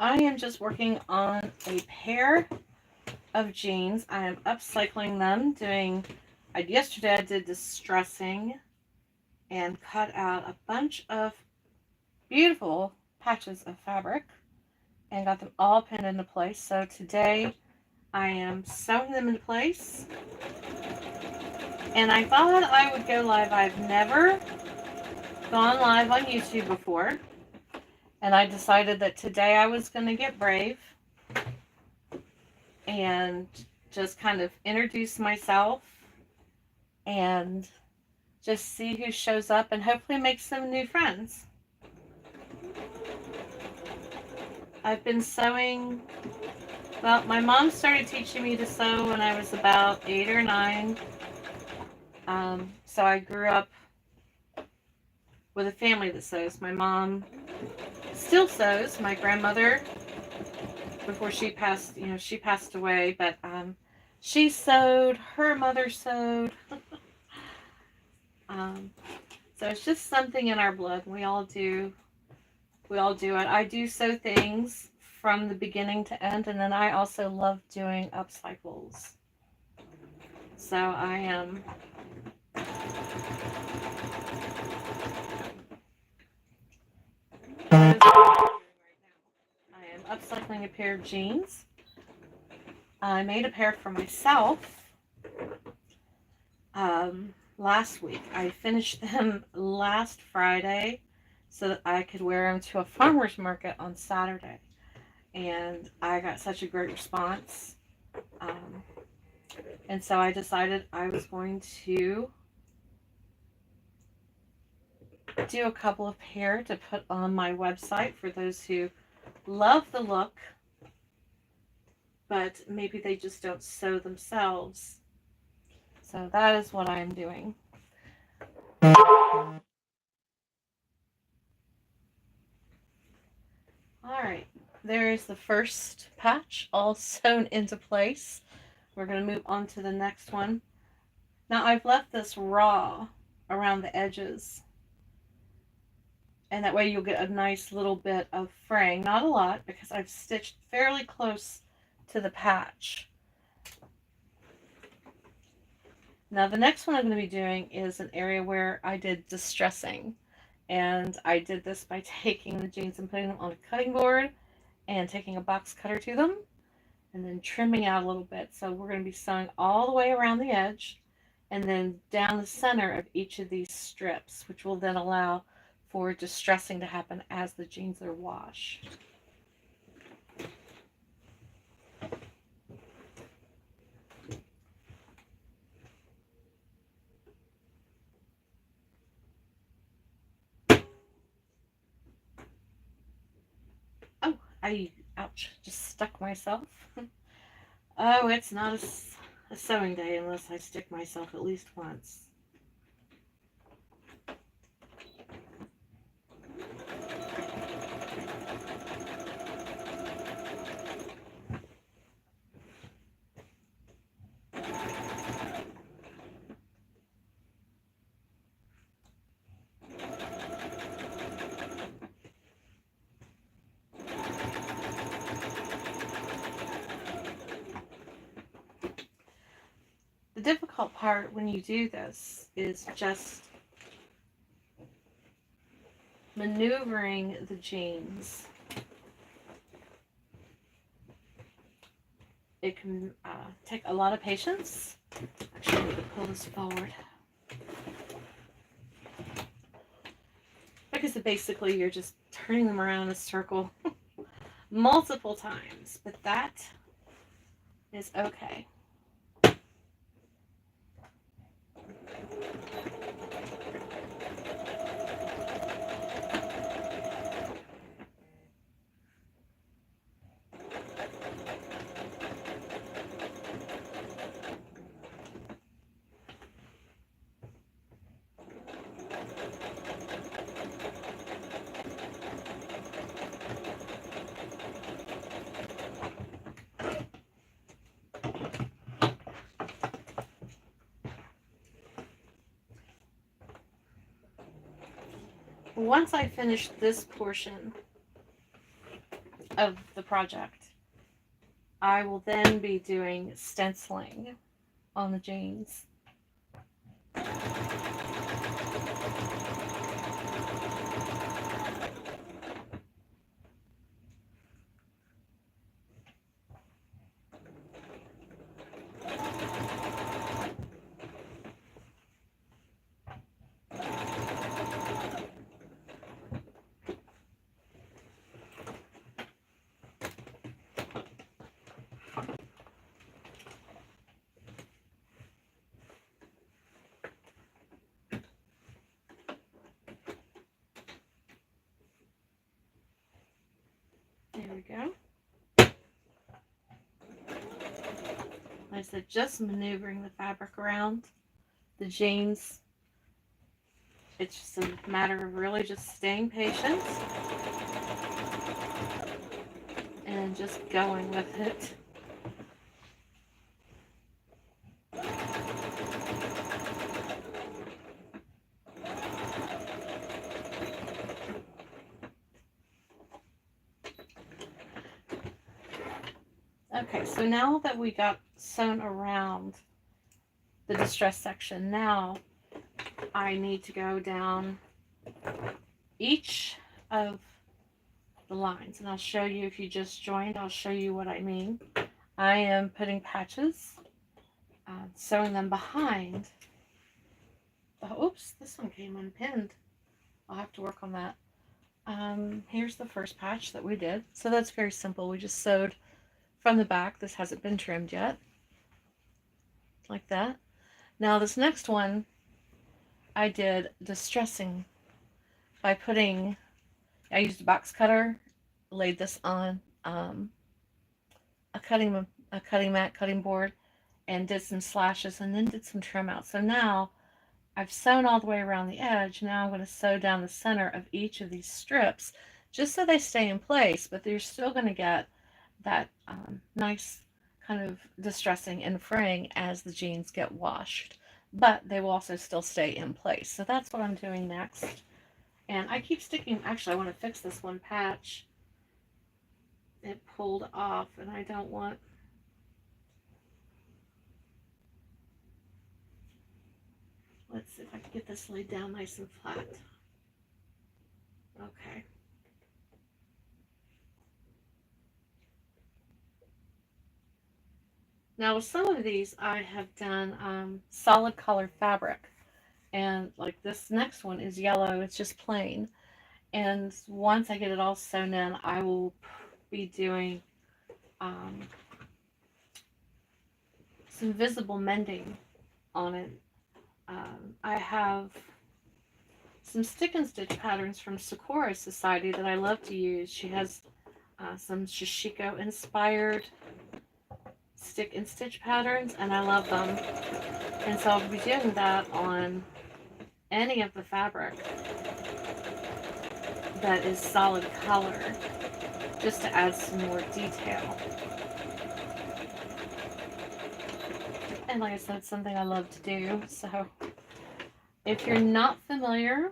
I am just working on a pair of jeans. I am upcycling them, yesterday I did distressing and cut out a bunch of beautiful patches of fabric and got them all pinned into place. So today I am sewing them into place. And I thought I would go live. I've never gone live on YouTube before. And I decided that today I was going to get brave and just kind of introduce myself and just see who shows up and hopefully make some new friends. I've been sewing. Well, my mom started teaching me to sew when I was about 8 or 9. So I grew up with a family that sews. My mom still sews. My grandmother, before she passed, she passed away, but she sewed. Her mother sewed. So it's just something in our blood. We all do. We all do it. I do sew things from the beginning to end, and then I also love doing upcycles. So I am upcycling a pair of jeans. I made a pair for myself last week. I finished them last Friday so that I could wear them to a farmer's market on Saturday. And I got such a great response. And so I decided I was going to do a couple of pair to put on my website for those who love the look, but maybe they just don't sew themselves. So that is what I'm doing. Alright, there is the first patch all sewn into place. We're going to move on to the next one. Now I've left this raw around the edges, and that way you'll get a nice little bit of fraying. Not a lot, because I've stitched fairly close to the patch. Now the next one I'm going to be doing is an area where I did distressing. And I did this by taking the jeans and putting them on a cutting board and taking a box cutter to them and then trimming out a little bit. So we're going to be sewing all the way around the edge and then down the center of each of these strips, which will then allow for distressing to happen as the jeans are washed. Oh, ouch, just stuck myself. Oh, it's not a sewing day unless I stick myself at least once. The difficult part when you do this is just maneuvering the jeans. It can take a lot of patience. Actually, I need to pull this forward. Because basically you're just turning them around in a circle multiple times, but that is okay. Once I finish this portion, of the project, I will then be doing stenciling on the jeans. There we go. Like I said, just maneuvering the fabric around the jeans. It's just a matter of really just staying patient and just going with it. Okay, so now that we got sewn around the distress section, now I need to go down each of the lines, and I'll show you. If you just joined, I'll show you what I mean. I am putting patches, sewing them behind. Oh, oops, this one came unpinned. I'll have to work on that. Here's the first patch that we did. So that's very simple. We just sewed from the back. This hasn't been trimmed yet. Like that. Now this next one, I did distressing by putting, I used a box cutter, laid this on a cutting mat, cutting board, and did some slashes and then did some trim out. So now I've sewn all the way around the edge. Now I'm going to sew down the center of each of these strips just so they stay in place, but you're still going to get that nice kind of distressing and fraying as the jeans get washed, but they will also still stay in place. So that's what I'm doing next. And I keep sticking, actually I want to fix this one patch. It pulled off and I don't want, let's see if I can get this laid down nice and flat. Okay. Now with some of these I have done solid color fabric, and like this next one is yellow, it's just plain. And once I get it all sewn in, I will be doing some visible mending on it. I have some stick and stitch patterns from Sakura Society that I love to use. She has some Shishiko inspired stick and stitch patterns, and I love them. And so I'll be doing that on any of the fabric that is solid color, just to add some more detail. And like I said, it's something I love to do. So if you're not familiar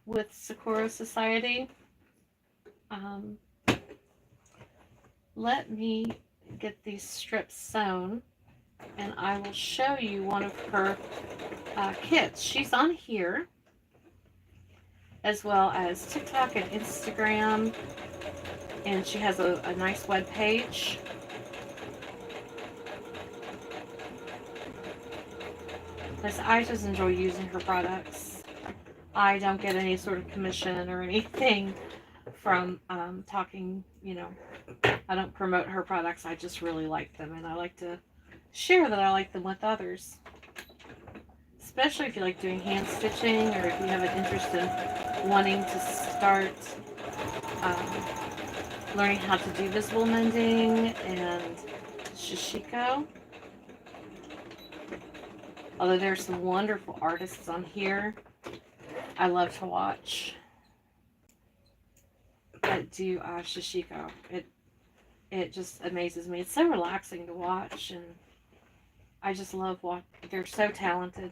with Sakura Society, let me get these strips sewn and I will show you one of her kits. She's on here, as well as TikTok and Instagram, and she has a nice web page. I just enjoy using her products. I don't get any sort of commission or anything from talking, you know, I don't promote her products. I just really like them, and I like to share that I like them with others. Especially if you like doing hand stitching, or if you have an interest in wanting to start learning how to do visible mending and Shishiko. Although there's some wonderful artists on here I love to watch that do Shishiko. It just amazes me. It's so relaxing to watch, and I just love what they're so talented.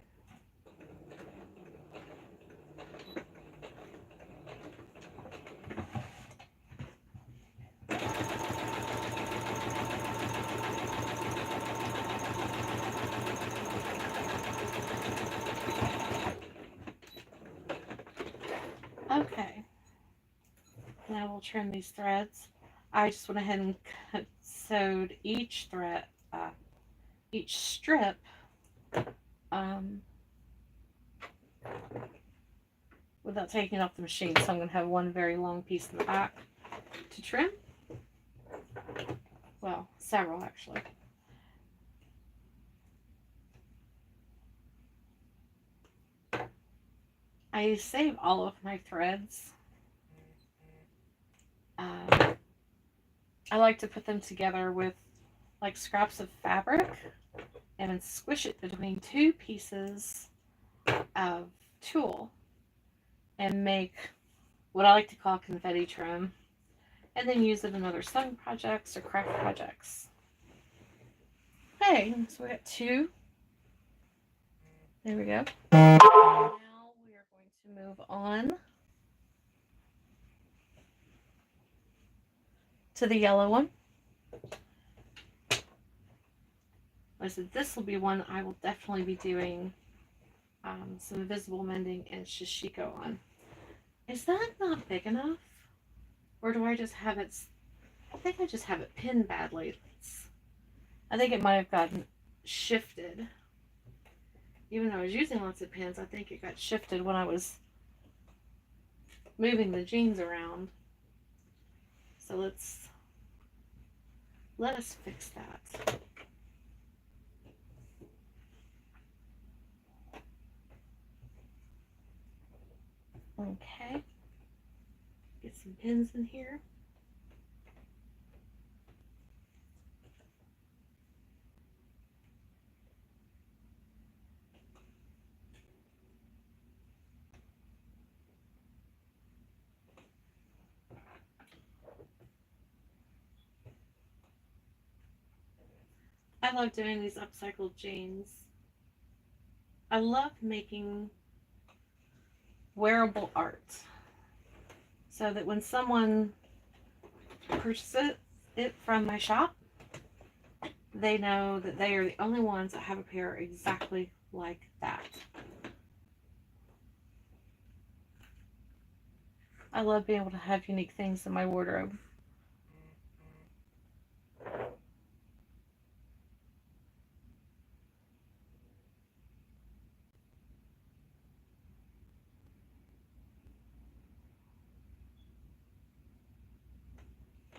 trim these threads. I just went ahead and sewed each thread, each strip, without taking off the machine. So I'm going to have one very long piece in the back to trim. Well, several actually. I save all of my threads. I like to put them together with like scraps of fabric and then squish it between two pieces of tulle and make what I like to call confetti trim, and then use it in other sewing projects or craft projects. Okay, so we got two. There we go. Now we are going to move on to the yellow one. I said this will be one I will definitely be doing some invisible mending and shishiko on. Is that not big enough? Or do I just have it? I think I just have it pinned badly. I think it might have gotten shifted. Even though I was using lots of pins, I think it got shifted when I was moving the jeans around. So let us fix that. Okay. Get some pins in here. I love doing these upcycled jeans. I love making wearable art so that when someone purchases it from my shop, they know that they are the only ones that have a pair exactly like that. I love being able to have unique things in my wardrobe.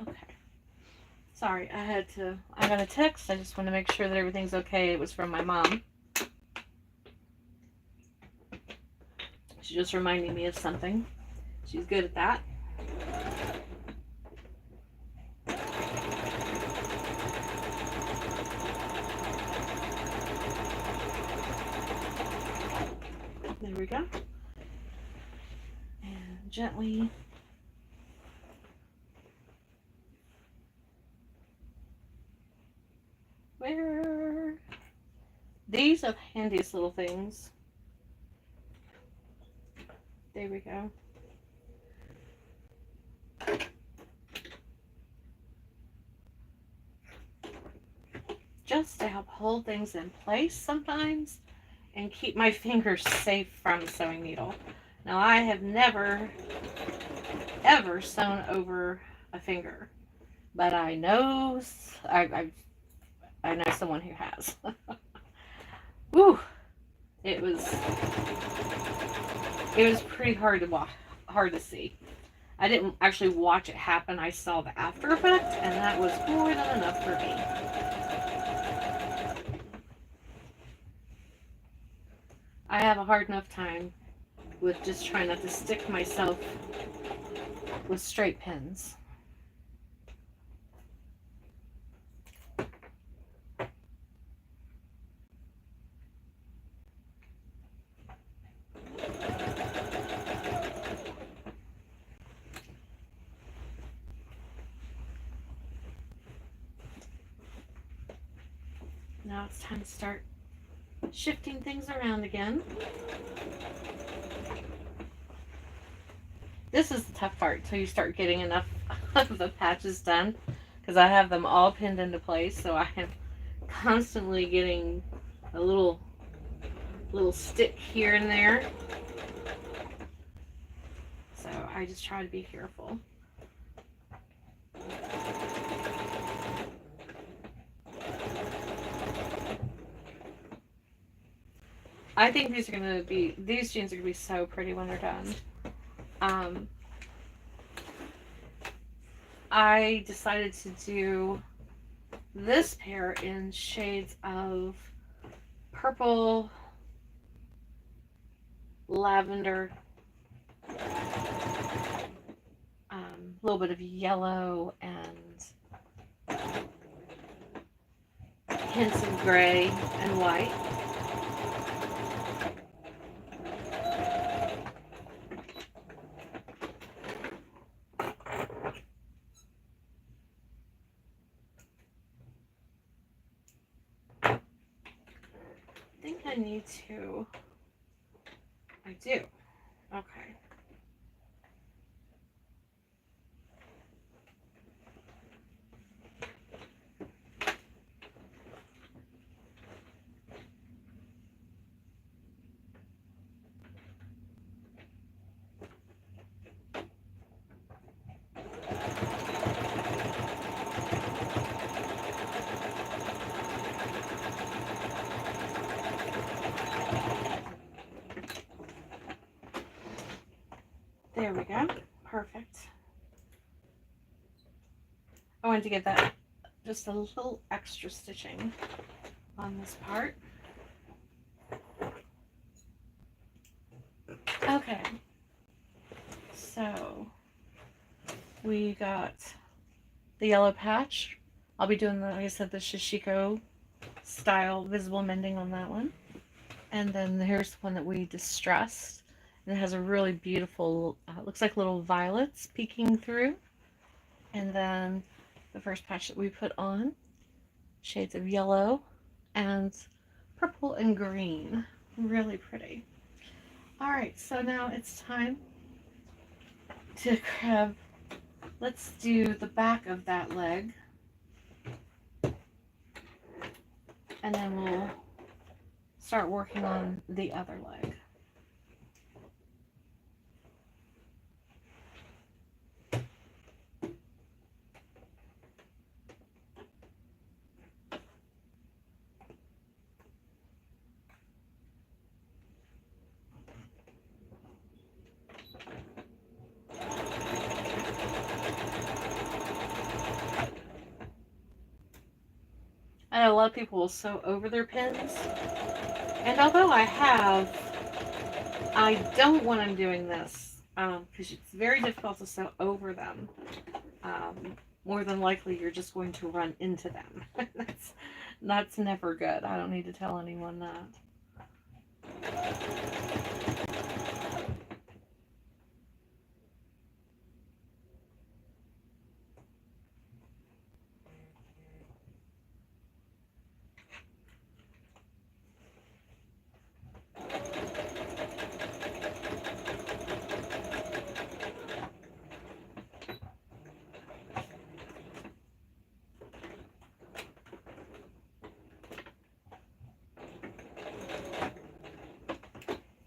Okay. Sorry, I got a text. I just want to make sure that everything's okay. It was from my mom. She's just reminding me of something. She's good at that. There we go. And gently where these are the handiest little things. There we go. Just to help hold things in place sometimes and keep my fingers safe from the sewing needle. Now I have never ever sewn over a finger, but I know I know someone who has. Woo! It was pretty hard to see. I didn't actually watch it happen. I saw the after effect, and that was more than enough for me. I have a hard enough time with just trying not to stick myself with straight pins. Now it's time to start shifting things around again. This is the tough part until you start getting enough of the patches done, because I have them all pinned into place, so I am constantly getting a little stick here and there. So I just try to be careful. I think these jeans are gonna be so pretty when they're done. Um, I decided to do this pair in shades of purple, lavender, a little bit of yellow, and hints of gray and white. I think I need to. I do. Okay. There we go. Perfect. I wanted to get that just a little extra stitching on this part. Okay. So we got the yellow patch. I'll be doing, like I said, the Shishiko style visible mending on that one. And then here's the one that we distressed. And it has a really beautiful, looks like little violets peeking through. And then the first patch that we put on, shades of yellow and purple and green. Really pretty. Alright, so now it's time to grab, let's do the back of that leg. And then we'll start working on the other leg. I know a lot of people will sew over their pins, and although I don't when I'm doing this, because it's very difficult to sew over them. More than likely you're just going to run into them. That's never good. I don't need to tell anyone that.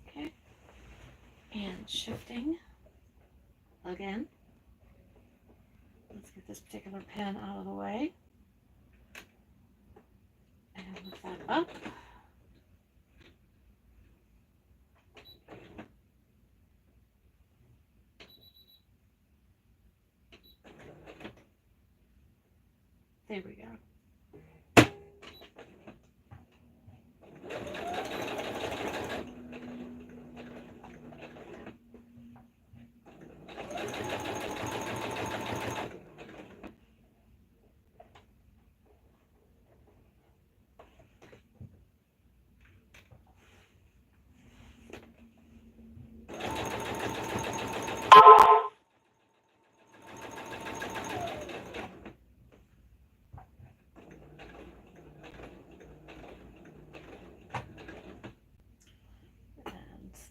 Okay. And shifting again. Let's get this particular pin out of the way. And lift that up. There we go.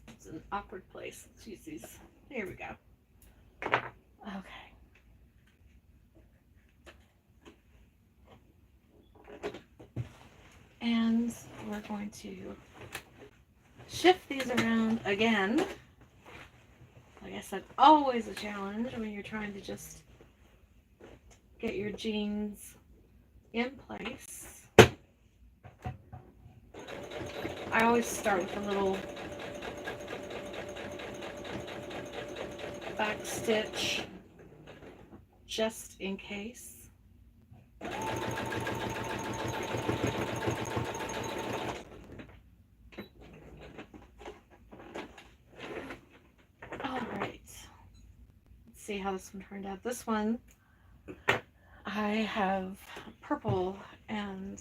It's an awkward place. Let's use these. Here we go. Okay. And we're going to shift these around again. Like I said, always a challenge when you're trying to just get your jeans in place, I always start with a little back stitch just in case. Alright, let's see how this one turned out. This one, I have purple, and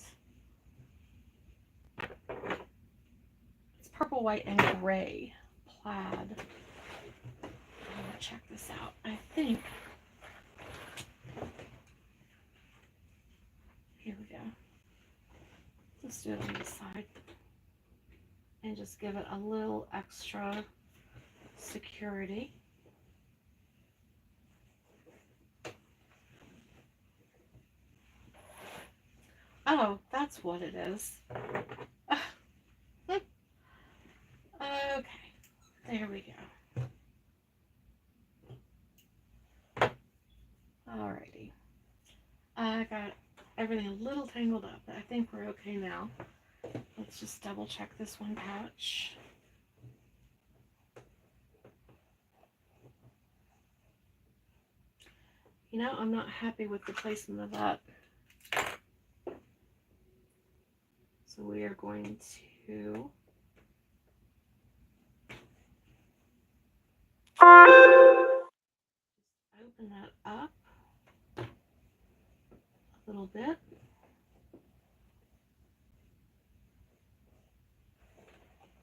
it's purple, white, and gray plaid. I'm gonna check this out. I think, here we go. Let's do it on this side and just give it a little extra security. Oh, that's what it is. Okay, there we go. Alrighty. I got everything a little tangled up, but I think we're okay now. Let's just double check this one patch. You know, I'm not happy with the placement of that. So we are going to open that up a little bit.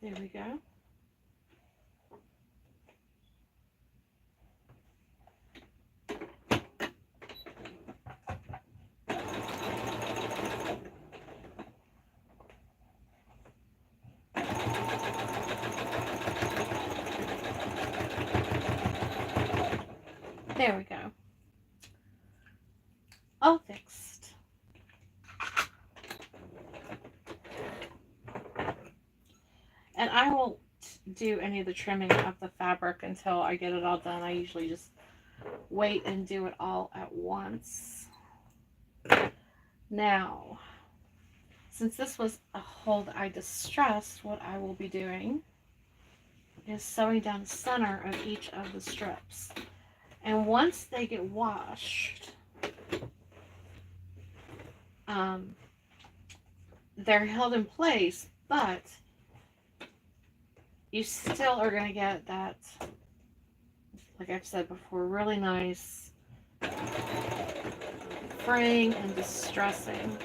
There we go. There we go. All fixed. And I won't do any of the trimming of the fabric until I get it all done. I usually just wait and do it all at once. Now, since this was a hole that I distressed, what I will be doing is sewing down the center of each of the strips. And once they get washed, they're held in place, but you still are going to get that, like I've said before, really nice fraying and distressing.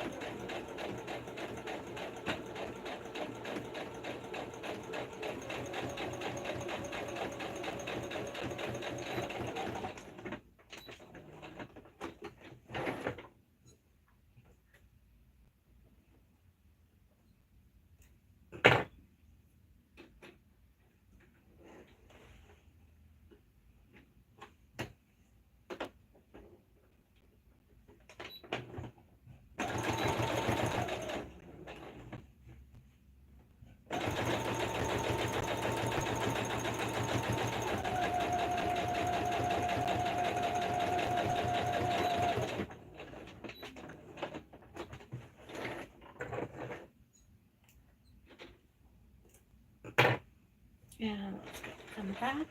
And let's get them back.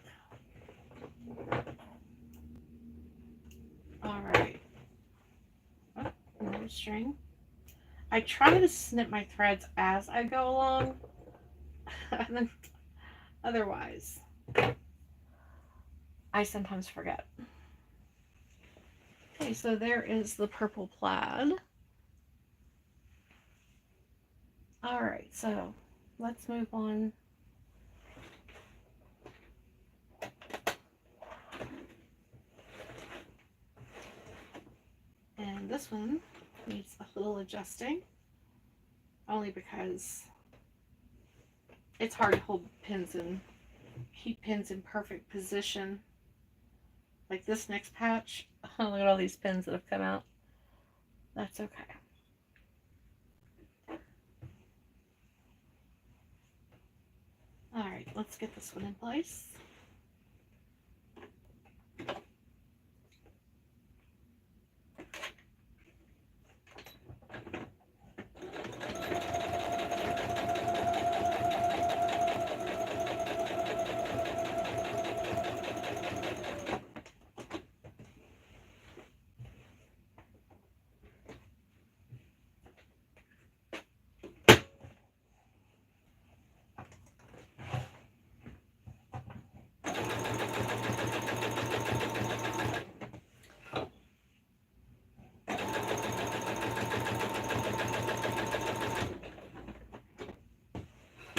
Alright. Oh, another string. I try to snip my threads as I go along. And then otherwise, I sometimes forget. Okay, so there is the purple plaid. Alright, so let's move on. And this one needs a little adjusting, only because it's hard to hold pins and keep pins in perfect position. Like this next patch, look at all these pins that have come out. That's okay. Alright, let's get this one in place.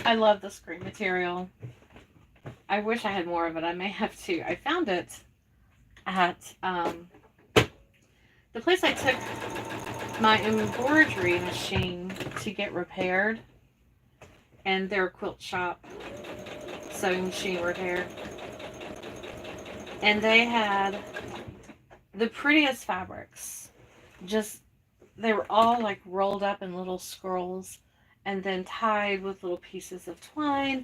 I love this green material. I wish I had more of it. I may have to. I found it at the place I took my embroidery machine to get repaired, and their quilt shop sewing machine repair. And they had the prettiest fabrics. Just, they were all like rolled up in little scrolls and then tied with little pieces of twine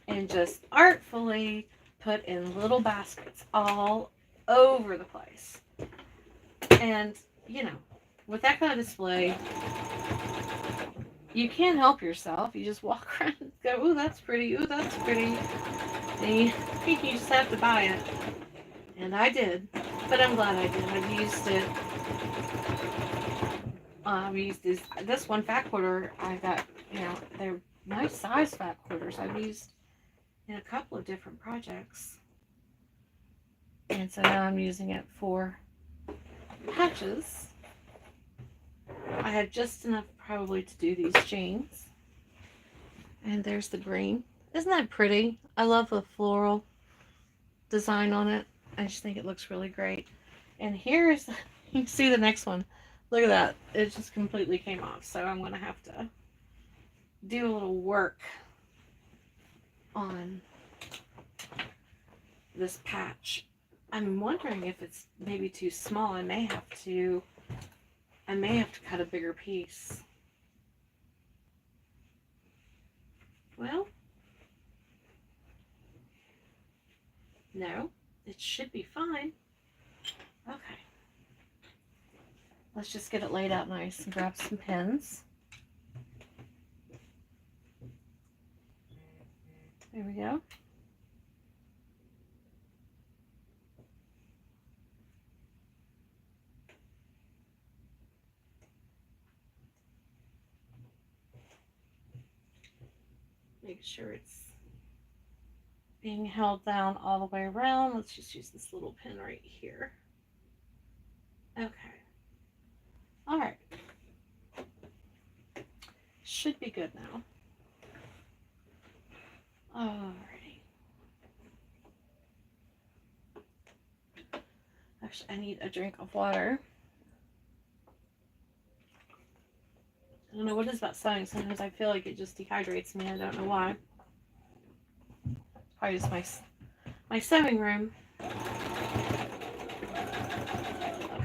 and just artfully put in little baskets all over the place. And, you know, with that kind of display, you can't help yourself. You just walk around and go, ooh, that's pretty, ooh, that's pretty. And you just have to buy it. And I did. But I'm glad I did. I've used it. I've used this one fat quarter I got, you know, they're nice size fat quarters. I've used in a couple of different projects. And so now I'm using it for patches. I have just enough probably to do these jeans. And there's the green. Isn't that pretty? I love the floral design on it. I just think it looks really great. And here's, you can see the next one. Look at that. It just completely came off. So I'm going to have to do a little work on this patch. I'm wondering if it's maybe too small. I may have to cut a bigger piece. Well, no, it should be fine. Okay. Let's just get it laid out nice and grab some pins. There we go. Make sure it's being held down all the way around. Let's just use this little pin right here. Okay. All right. Should be good now. Alrighty. Actually, I need a drink of water. I don't know what it is about sewing. Sometimes I feel like it just dehydrates me. I don't know why. Probably just my sewing room. Okay,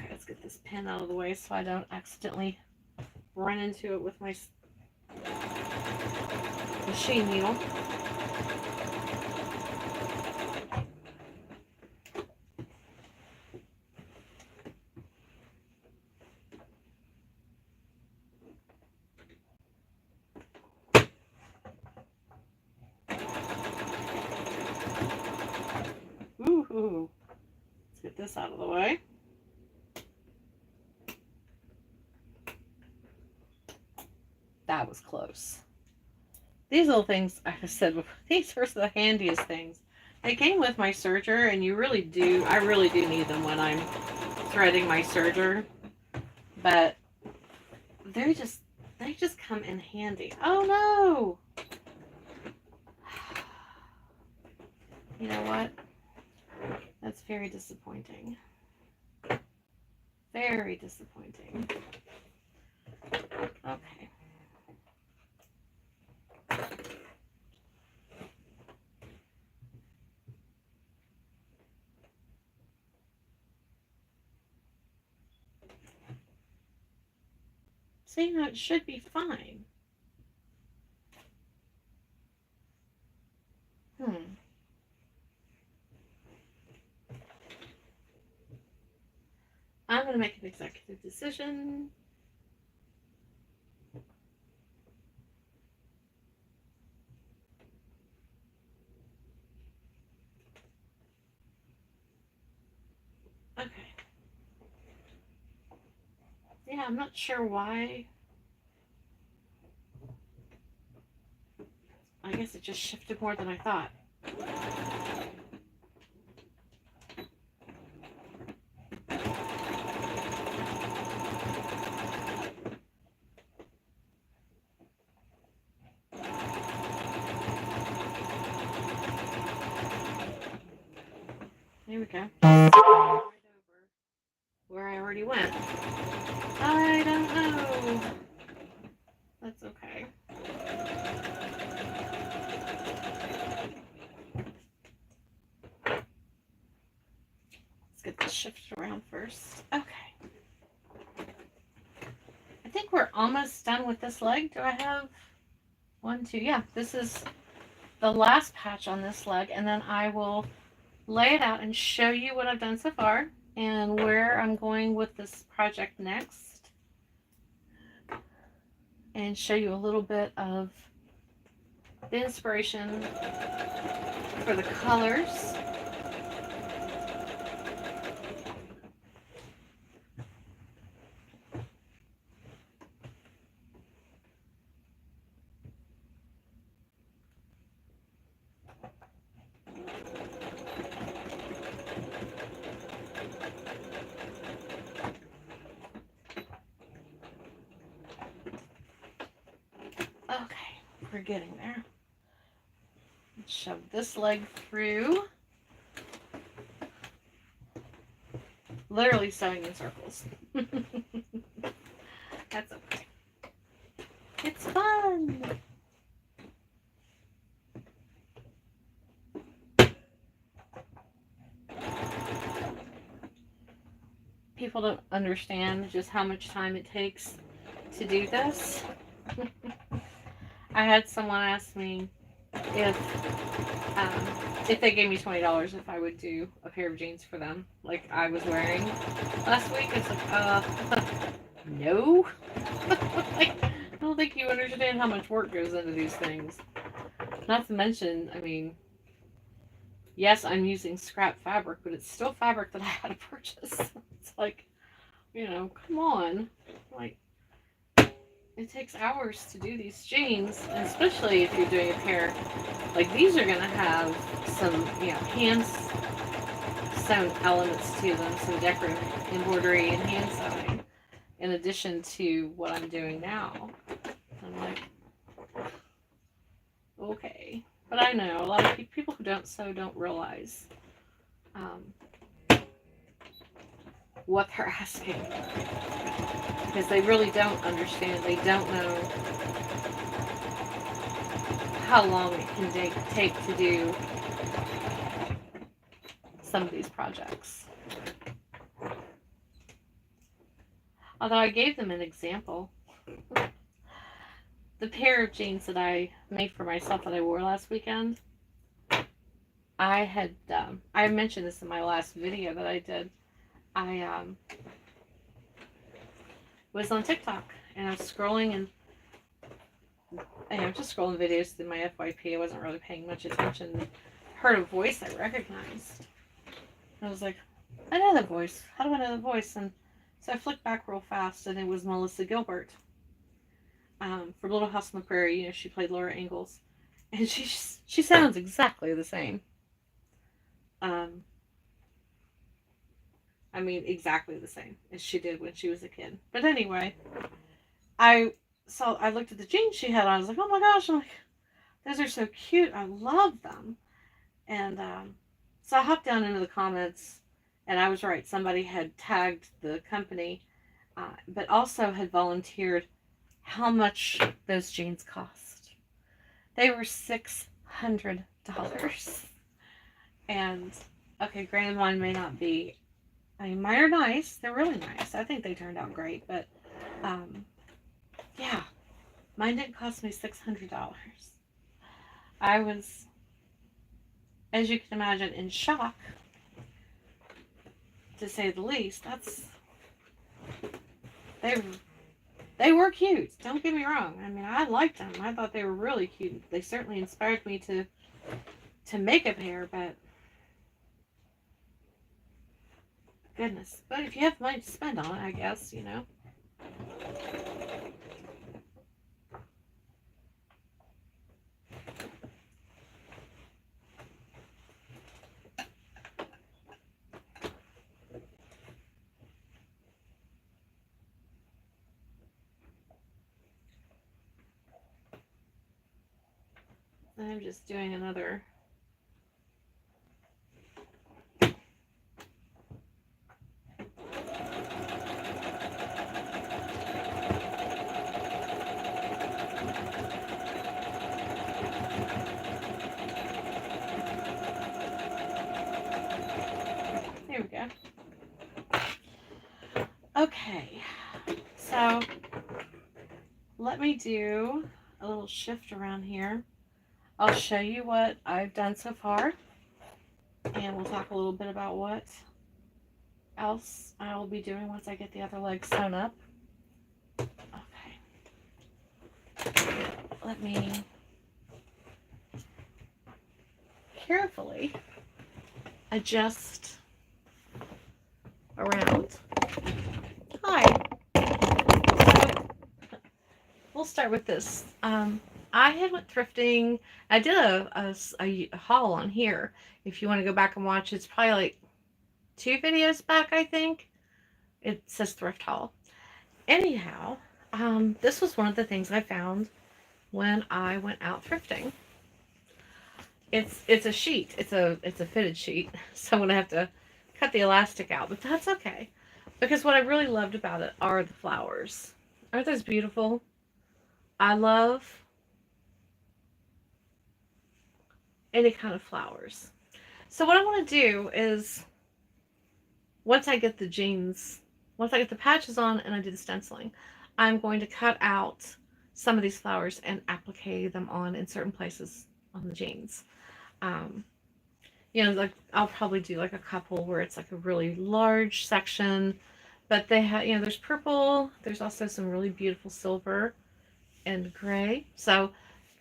let's get this pin out of the way so I don't accidentally run into it with my machine needle. Ooh. Let's get this out of the way. That was close. These little things, I just said before, these are the handiest things. They came with my serger, and I really do need them when I'm threading my serger. But they just come in handy. Oh no! You know what? That's very disappointing. Very disappointing. Okay. So, you know, it should be fine. I'm going to make an executive decision. Okay. Yeah, I'm not sure why. I guess it just shifted more than I thought. Here we go. Right over where I already went. I don't know. That's okay. Let's get this shifted around first. Okay. I think we're almost done with this leg. Do I have 1, 2? Yeah, this is the last patch on this leg, and then I will lay it out and show you what I've done so far and where I'm going with this project next, and show you a little bit of the inspiration for the colors. Okay, we're getting there. Let's shove this leg through. Literally sewing in circles. That's okay. It's fun. People don't understand just how much time it takes to do this. I had someone ask me if they gave me $20 if I would do a pair of jeans for them, like I was wearing last week. It's like, no. Like, I don't think you understand how much work goes into these things. Not to mention, I mean, yes, I'm using scrap fabric, but it's still fabric that I had to purchase. It's like, come on. Like, it takes hours to do these jeans, and especially if you're doing a pair. Like, these are going to have some, hand sewn elements to them, some decorative embroidery and hand sewing, in addition to what I'm doing now. I'm like, okay. But I know a lot of people who don't sew don't realize what they're asking, because they really don't understand. They don't know how long it can take to do some of these projects. Although I gave them an example. The pair of jeans that I made for myself that I wore last weekend, I mentioned this in my last video that I did. I was on TikTok, and I was scrolling, and I'm just scrolling videos through my FYP. I wasn't really paying much attention. Heard a voice I recognized. I was like, I know that voice. How do I know the voice? And so I flicked back real fast, and it was Melissa Gilbert. From Little House on the Prairie. She played Laura Ingalls, and she sounds exactly the same. I mean, exactly the same as she did when she was a kid. But anyway, I looked at the jeans she had on. I was like, oh my gosh! I'm like, those are so cute. I love them. And so I hopped down into the comments, and I was right. Somebody had tagged the company, but also had volunteered how much those jeans cost. They were $600. And, okay, granted, mine may not be. I mean, mine are nice. They're really nice. I think they turned out great. But, yeah, mine didn't cost me $600. I was, as you can imagine, in shock, to say the least. They were cute. Don't get me wrong. I mean, I liked them. I thought they were really cute. They certainly inspired me to make a pair, but goodness. But if you have money to spend on it, I guess, I'm just doing another Okay, so let me do a little shift around here. I'll show you what I've done so far, and we'll talk a little bit about what else I will be doing once I get the other leg sewn up. Okay, let me carefully adjust around. Hi. So we'll start with this. I had went thrifting. I did a haul on here. If you want to go back and watch, it's probably like 2 videos back, I think. It says thrift haul. Anyhow, this was one of the things I found when I went out thrifting. It's a sheet. It's a fitted sheet, so I'm gonna have to cut the elastic out, but that's okay, because what I really loved about it are the flowers. Aren't those beautiful? I love any kind of flowers. So what I want to do is, once I get the jeans, once I get the patches on and I do the stenciling, I'm going to cut out some of these flowers and applique them on in certain places on the jeans. Um, like I'll probably do like a couple where it's like a really large section, but they have, there's purple, there's also some really beautiful silver and gray. So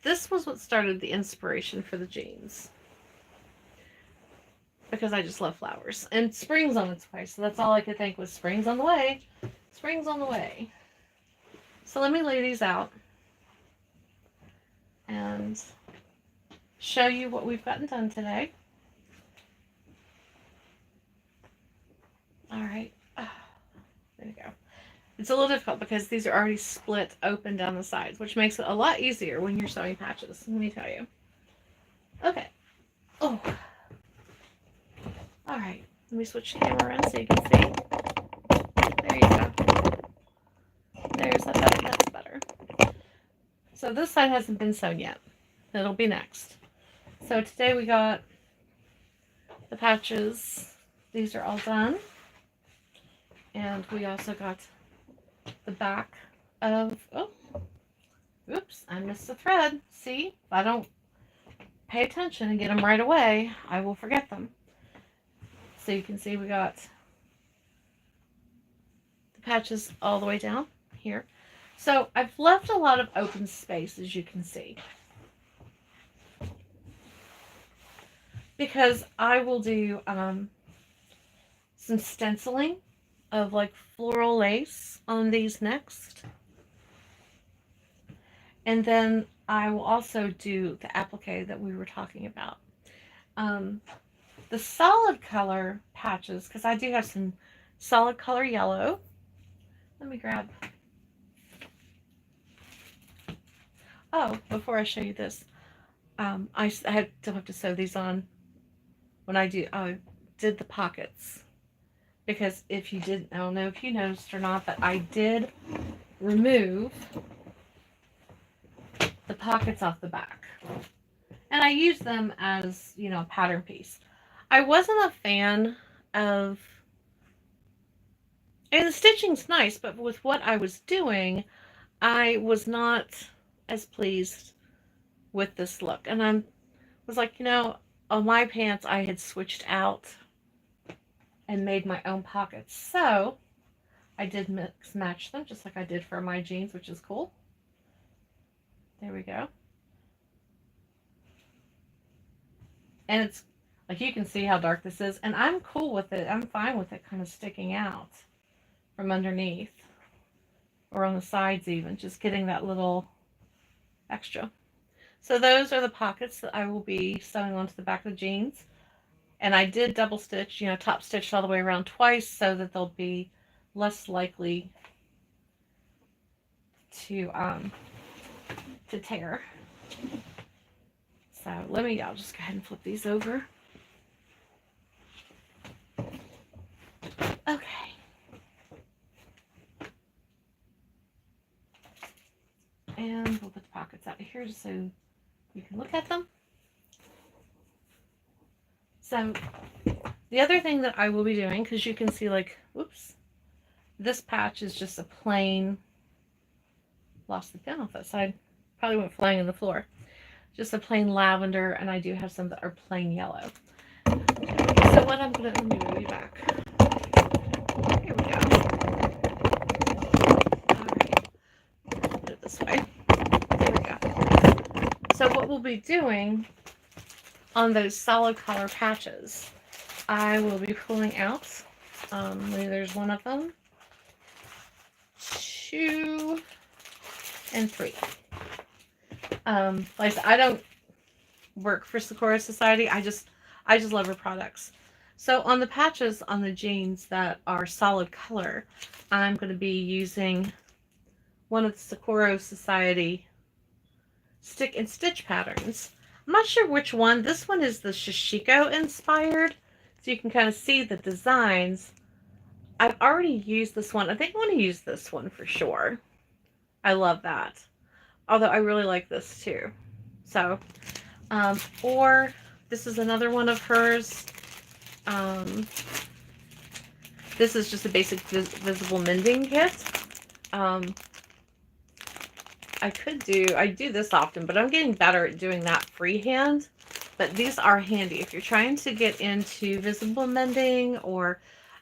this was what started the inspiration for the jeans, because I just love flowers. And spring's on its way, so that's all I could think was spring's on the way. Spring's on the way. So let me lay these out and show you what we've gotten done today. All right. Oh, there you go. It's a little difficult because these are already split open down the sides, which makes it a lot easier when you're sewing patches, let me tell you. Okay. Oh. All right. Let me switch the camera around so you can see. There you go. There's that better. That's better. So this side hasn't been sewn yet. It'll be next. So today we got the patches. These are all done. And we also got the back of, oh, oops, I missed a thread. See, if I don't pay attention and get them right away, I will forget them. So you can see we got the patches all the way down here. So I've left a lot of open space, as you can see, because I will do some stenciling of like floral lace on these next. And then I will also do the applique that we were talking about. The solid color patches, because I do have some solid color yellow. Let me grab. Oh, before I show you this, I still have to sew these on when I did the pockets. Because if you didn't, I don't know if you noticed or not, but I did remove the pockets off the back. And I used them as, a pattern piece. I wasn't a fan of, and the stitching's nice, but with what I was doing, I was not as pleased with this look. And I was like, on my pants, I had switched out and made my own pockets. So I did mix match them just like I did for my jeans, which is cool. There we go. And it's like, you can see how dark this is, and I'm cool with it. I'm fine with it kind of sticking out from underneath or on the sides, even just getting that little extra. So those are the pockets that I will be sewing onto the back of the jeans. And I did double stitch, top stitched all the way around twice so that they'll be less likely to tear. So I'll just go ahead and flip these over. Okay. And we'll put the pockets out here so you can look at them. So the other thing that I will be doing, because you can see, like, whoops, This patch is just a plain, lost the pen off that side, probably went flying on the floor. Just a plain lavender, and I do have some that are plain yellow. So what I'm gonna, let me move you back. Here we go. Alright, put it this way. There we go. So what we'll be doing on those solid color patches, I will be pulling out, there's one of them, 2 and 3. Like I said, I don't work for Sakura Society. I just love her products. So on the patches on the jeans that are solid color, I'm going to be using one of the Sakura Society stick and stitch patterns. I'm not sure which one. This one is the Shishiko inspired, so you can kind of see the designs. I've already used this one. I think I want to use this one for sure. I love that. Although I really like this too. So, or this is another one of hers. This is just a basic visible mending kit. I do this often, but I'm getting better at doing that freehand. But these are handy if you're trying to get into visible mending or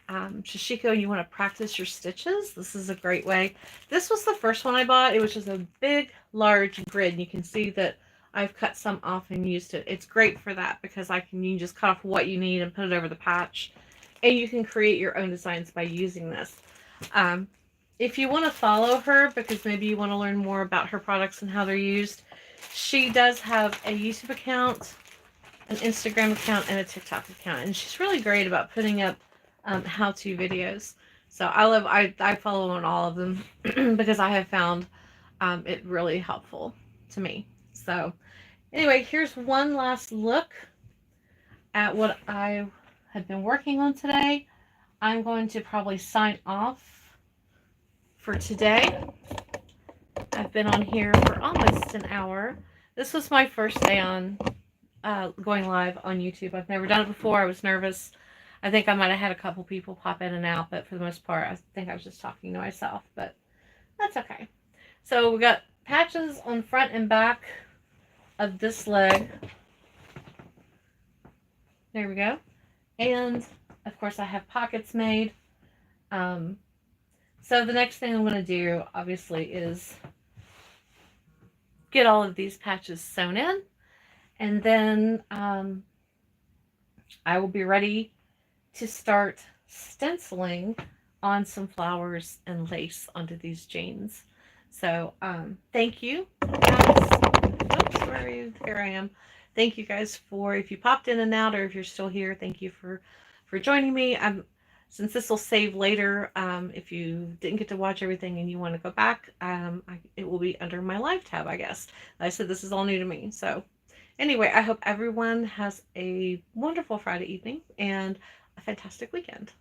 Shishiko and you want to practice your stitches. This is a great way. This was the first one I bought. It was just a big, large grid. You can see that I've cut some off and used it. It's great for that because you can just cut off what you need and put it over the patch. And you can create your own designs by using this. If you want to follow her, because maybe you want to learn more about her products and how they're used, she does have a YouTube account, an Instagram account, and a TikTok account. And she's really great about putting up how-to videos. So I follow on all of them because I have found it really helpful to me. So anyway, here's one last look at what I have been working on today. I'm going to probably sign off for today. I've been on here for almost an hour. This was my first day on going live on YouTube. I've never done it before. I was nervous. I think I might have had a couple people pop in and out, but for the most part, I think I was just talking to myself, but that's okay. So we got patches on front and back of this leg. There we go. And of course I have pockets made. So the next thing I'm going to do, obviously, is get all of these patches sewn in. And then I will be ready to start stenciling on some flowers and lace onto these jeans. So thank you, guys. Oops, where are you? Here I am. Thank you guys for, if you popped in and out or if you're still here, thank you for joining me. Since this will save later, if you didn't get to watch everything and you want to go back, it will be under my live tab, I guess. Like I said, this is all new to me. So anyway, I hope everyone has a wonderful Friday evening and a fantastic weekend.